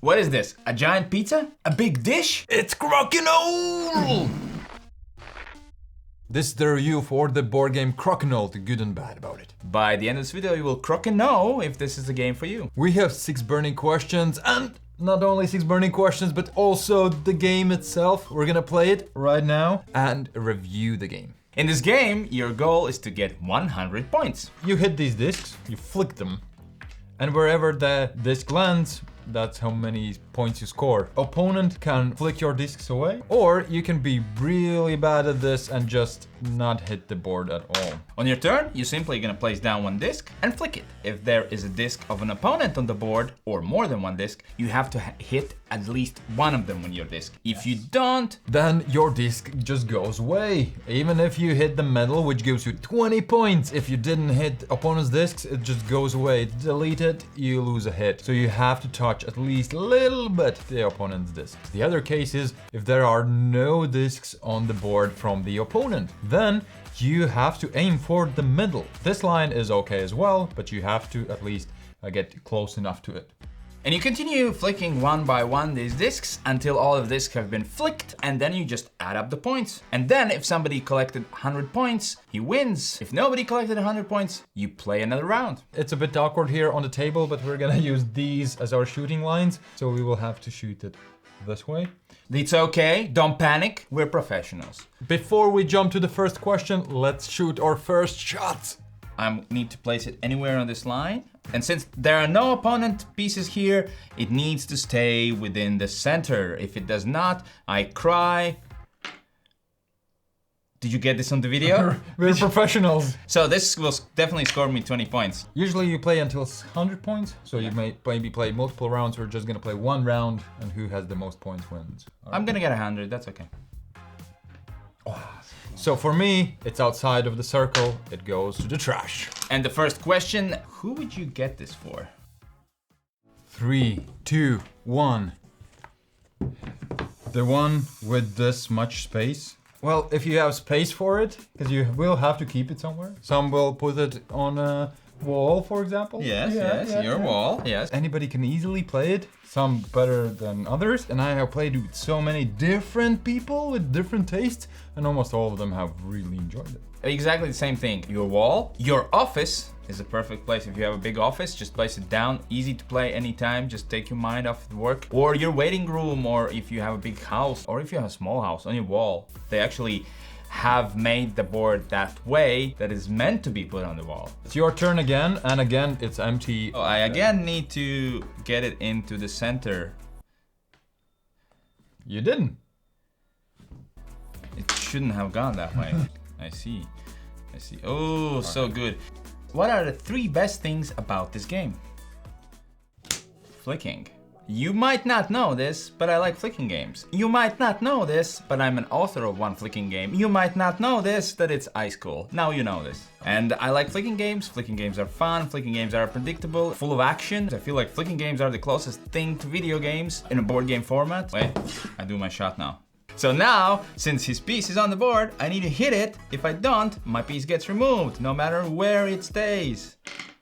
What is this? A giant pizza? A big dish? It's Crokinole! This is the review for the board game Crokinole, the good and bad about it. By the end of this video, you will know if this is a game for you. We have 6 burning questions, and not only 6 burning questions, but also the game itself. We're gonna play it right now and review the game. In this game, your goal is to get 100 points. You hit these discs, you flick them, and wherever the disc lands, that's how many points you score. Opponent can flick your discs away, or you can be really bad at this and just not hit the board at all. On your turn, you're simply gonna place down one disc and flick it. If there is a disc of an opponent on the board, or more than one disc, you have to hit at least one of them with your disc. If you don't, then your disc just goes away. Even if you hit the medal, which gives you 20 points. If you didn't hit opponent's discs, it just goes away. Delete it, you lose a hit. So you have to touch at least a little bit the opponent's disc. The other case is if there are no discs on the board from the opponent, then you have to aim for the middle. This line is okay as well, but you have to at least get close enough to it. And you continue flicking one by one these discs until all of the discs have been flicked, and then you just add up the points. And then if somebody collected 100 points, he wins. If nobody collected 100 points, you play another round. It's a bit awkward here on the table, but we're gonna use these as our shooting lines, so we will have to shoot it this way. It's okay, don't panic, we're professionals. Before we jump to the first question, let's shoot our first shot. I need to place it anywhere on this line. And since there are no opponent pieces here, it needs to stay within the center. If it does not, I cry. Did you get this on the video? We're professionals. So this will definitely score me 20 points. Usually you play until 100 points, so you may maybe play multiple rounds. We're just gonna play one round, and who has the most points wins. I'm gonna get 100, that's okay. So for me, it's outside of the circle, it goes to the trash. And the first question, who would you get this for? 3, 2, 1. The one with this much space. Well, if you have space for it, because you will have to keep it somewhere. Some will put it on a wall, for example. Yes, your wall, yes. Anybody can easily play it, some better than others. And I have played with so many different people with different tastes, and almost all of them have really enjoyed it. Exactly the same thing. Your wall, your office is a perfect place. If you have a big office, just place it down. Easy to play anytime, just take your mind off the work. Or your waiting room, or if you have a big house, or if you have a small house, on your wall. They actually have made the board that way that is meant to be put on the wall. It's your turn again, and again it's empty. Oh, I again need to get it into the center. You didn't. It shouldn't have gone that way. I see. Oh, so good. What are the 3 best things about this game? Flicking. You might not know this, but I like flicking games. You might not know this, but I'm an author of one flicking game. You might not know this, that it's ice cool. Now you know this. And I like flicking games. Flicking games are fun. Flicking games are predictable, full of action. I feel like flicking games are the closest thing to video games in a board game format. Wait, I do my shot now. So now, since his piece is on the board, I need to hit it. If I don't, my piece gets removed, no matter where it stays.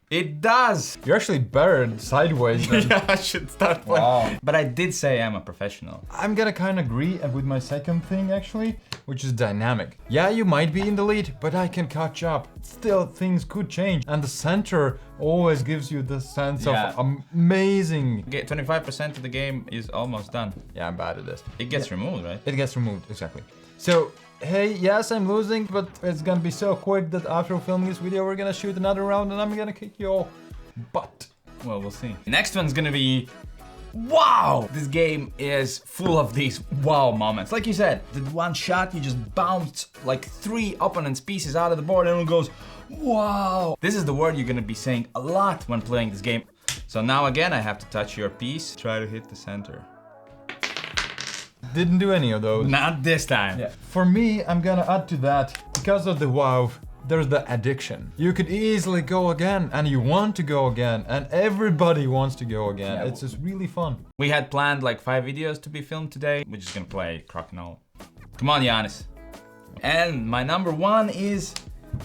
It does! You're actually better sideways than... Yeah, I should start playing. Wow. But I did say I'm a professional. I'm gonna kind of agree with my second thing actually, which is dynamic. Yeah, you might be in the lead, but I can catch up. Still, things could change. And the center always gives you the sense of amazing. 25% of the game is almost done. Yeah, I'm bad at this. It gets removed, right? It gets removed, exactly. So, hey, yes, I'm losing, but it's gonna be so quick that after filming this video, we're gonna shoot another round and I'm gonna kick your butt. Well, we'll see. The next one's gonna be, wow! This game is full of these wow moments. Like you said, the one shot, you just bounce like 3 opponent's pieces out of the board and it goes, wow! This is the word you're gonna be saying a lot when playing this game. So now again, I have to touch your piece. Try to hit the center. Didn't do any of those. Not this time. Yeah. For me, I'm gonna add to that, because of the wow, there's the addiction. You could easily go again, and you want to go again, and everybody wants to go again. Yeah, it's just really fun. We had planned like 5 videos to be filmed today. We're just gonna play Crokinole. Come on, Giannis. And my number 1 is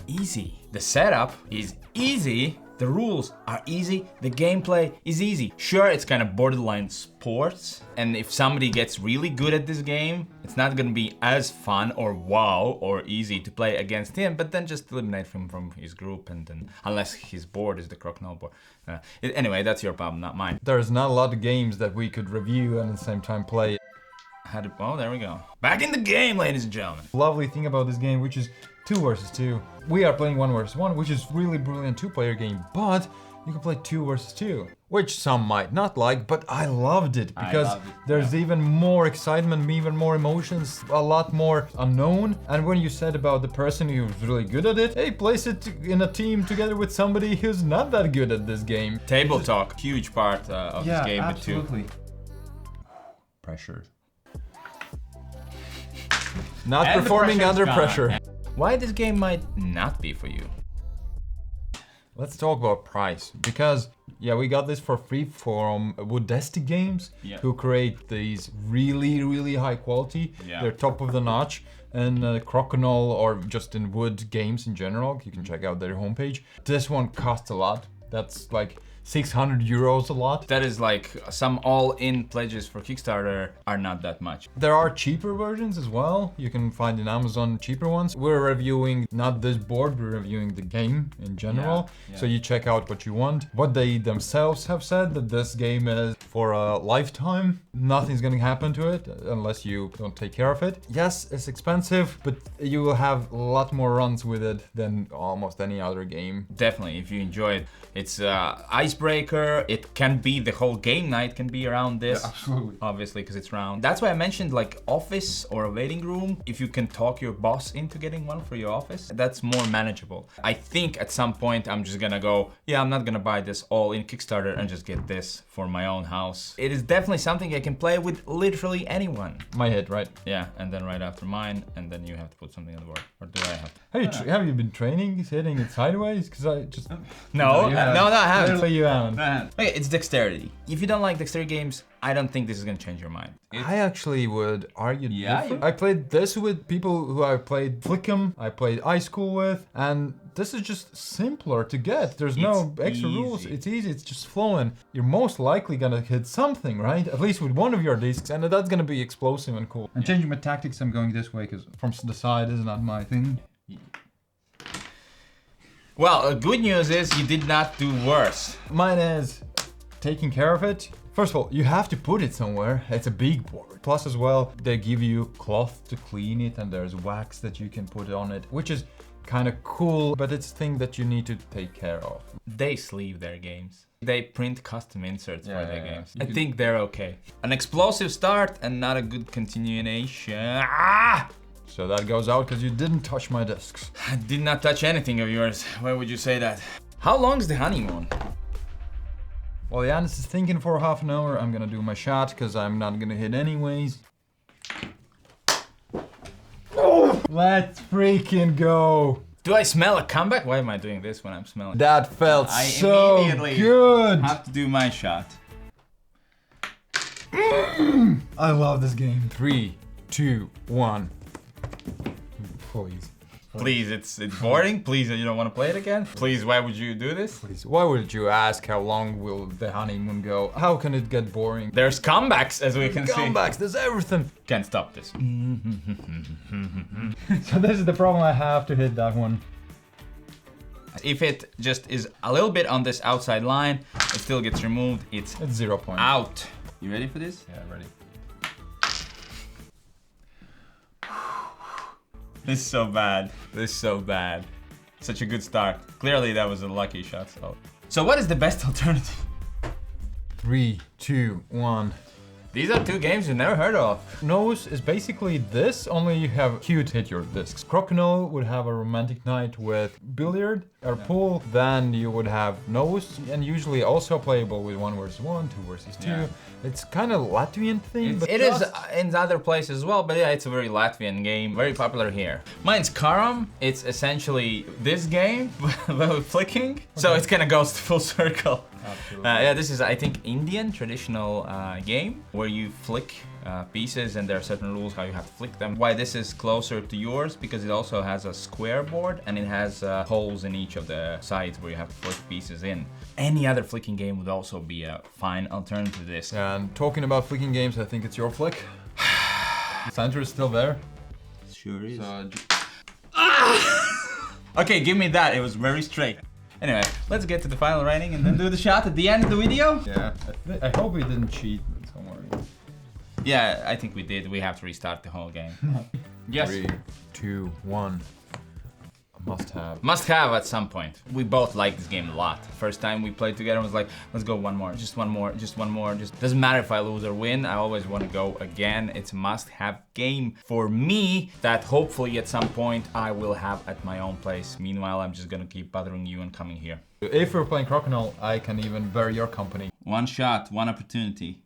easy. The setup is easy. The rules are easy, the gameplay is easy. Sure, it's kind of borderline sports, and if somebody gets really good at this game, it's not gonna be as fun or wow or easy to play against him, but then just eliminate him from his group, and then, unless his board is the Crokinole board. Anyway, that's your problem, not mine. There's not a lot of games that we could review and at the same time play. Oh, there we go. Back in the game, ladies and gentlemen. Lovely thing about this game, which is 2 versus 2. We are playing 1 versus 1, which is really brilliant 2-player game, but you can play 2 versus 2, which some might not like, but I loved it because there's even more excitement, even more emotions, a lot more unknown. And when you said about the person who's really good at it, hey, place it in a team together with somebody who's not that good at this game. Tabletop, huge part of this game. Absolutely. Pressure. Not And performing under pressure. Why this game might not be for you? Let's talk about price, because yeah, we got this for free from Woodesty Games, who create these really high quality. They're top of the notch, and Crokinole or just in wood games in general. You can check out their homepage. This one costs a lot. That's like 600 euros a lot. That is like some all-in pledges for Kickstarter are not that much. There are cheaper versions as well. You can find in Amazon cheaper ones. We're reviewing not this board, we're reviewing the game in general. So you check out what you want. What they themselves have said, that this game is for a lifetime. Nothing's gonna happen to it unless you don't take care of it. Yes, it's expensive, but you will have a lot more runs with it than almost any other game. Definitely, if you enjoy it. It's icebreaker. It can be the whole game night can be around this. Absolutely. Obviously, because it's round. That's why I mentioned like office or a waiting room. If you can talk your boss into getting one for your office, that's more manageable. I think at some point I'm just gonna go, yeah, I'm not gonna buy this all in Kickstarter and just get this for my own house. It is definitely something I can play with literally anyone. My hit, right? Yeah, and then right after mine, and then you have to put something on the board. Or do I have to? Have you been training, hitting it sideways? Because I just... No, I haven't. Clearly you haven't. Okay, it's dexterity. If you don't like dexterity games, I don't think this is gonna change your mind. I actually would argue different. I played this with people who I played Flickem, I played iSchool with, and this is just simpler to get. There's no extra rules. It's easy, it's just flowing. You're most likely gonna hit something, right? At least with one of your discs, and that's gonna be explosive and cool. And changing my tactics, I'm going this way, because from the side is not my thing. Well, good news is you did not do worse. Mine is taking care of it. First of all, you have to put it somewhere. It's a big board. Plus as well, they give you cloth to clean it, and there's wax that you can put on it, which is kind of cool, but it's a thing that you need to take care of. They sleeve their games. They print custom inserts for their games. I think they're okay. An explosive start and not a good continuation. So that goes out because you didn't touch my discs. I did not touch anything of yours. Why would you say that? How long is the honeymoon? Well, Janis is thinking for half an hour. I'm gonna do my shot because I'm not gonna hit anyways. Oh, let's freaking go. Do I smell a comeback? Why am I doing this when I'm smelling? That felt so immediately good. Have to do my shot. I love this game. 3, 2, 1. Please. Please, it's boring. Please, you don't want to play it again. Please, why would you do this? Please, why would you ask how long will the honeymoon go? How can it get boring? There's comebacks, as we can see. Comebacks, there's everything. Can't stop this. So this is the problem, I have to hit that one. If it just is a little bit on this outside line, it still gets removed. It's 0 points. Out. You ready for this? Yeah, ready. This is so bad. This is so bad. Such a good start. Clearly that was a lucky shot. So what is the best alternative? 3, 2, 1. These are two games you've never heard of. Nose is basically this, only you have Q to hit your discs. Crokinole would have a romantic night with billiard or pool. Then you would have Nose, and usually also playable with 1 versus 1, 2 versus 2. Yeah. It's kind of Latvian thing. But it is in other places as well, but yeah, it's a very Latvian game, very popular here. Mine's Karam. It's essentially this game, but with flicking. Okay. So it kind of goes full circle. Absolutely. Yeah, this is, I think, Indian traditional game where you flick pieces, and there are certain rules how you have to flick them. Why this is closer to yours, because it also has a square board and it has holes in each of the sides where you have to flick pieces in. Any other flicking game would also be a fine alternative to this. And talking about flicking games, I think it's your flick. Center is still there. Sure is. So, Okay, give me that. It was very straight. Anyway, let's get to the final rating and then do the shot at the end of the video. yeah, I hope we didn't cheat, but don't worry. Yeah, I think we did. We have to restart the whole game. Yes. 3, 2, 1. Must have. Must have at some point. We both like this game a lot. First time we played together, I was like, let's go one more, just one more, just one more. Just doesn't matter if I lose or win. I always want to go again. It's a must-have game for me that hopefully at some point I will have at my own place. Meanwhile, I'm just gonna keep bothering you and coming here. If we're playing Crokinole, I can even bear your company. One shot, one opportunity.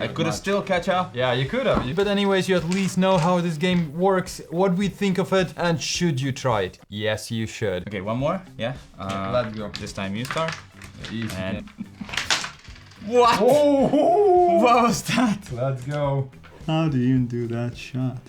I could have still catch up. Yeah, you could have. But anyways, you at least know how this game works, what we think of it, and should you try it? Yes, you should. Okay, one more. Yeah. Let's go. This time you start. Easy. And what? Oh! What was that? Let's go. How do you do that shot?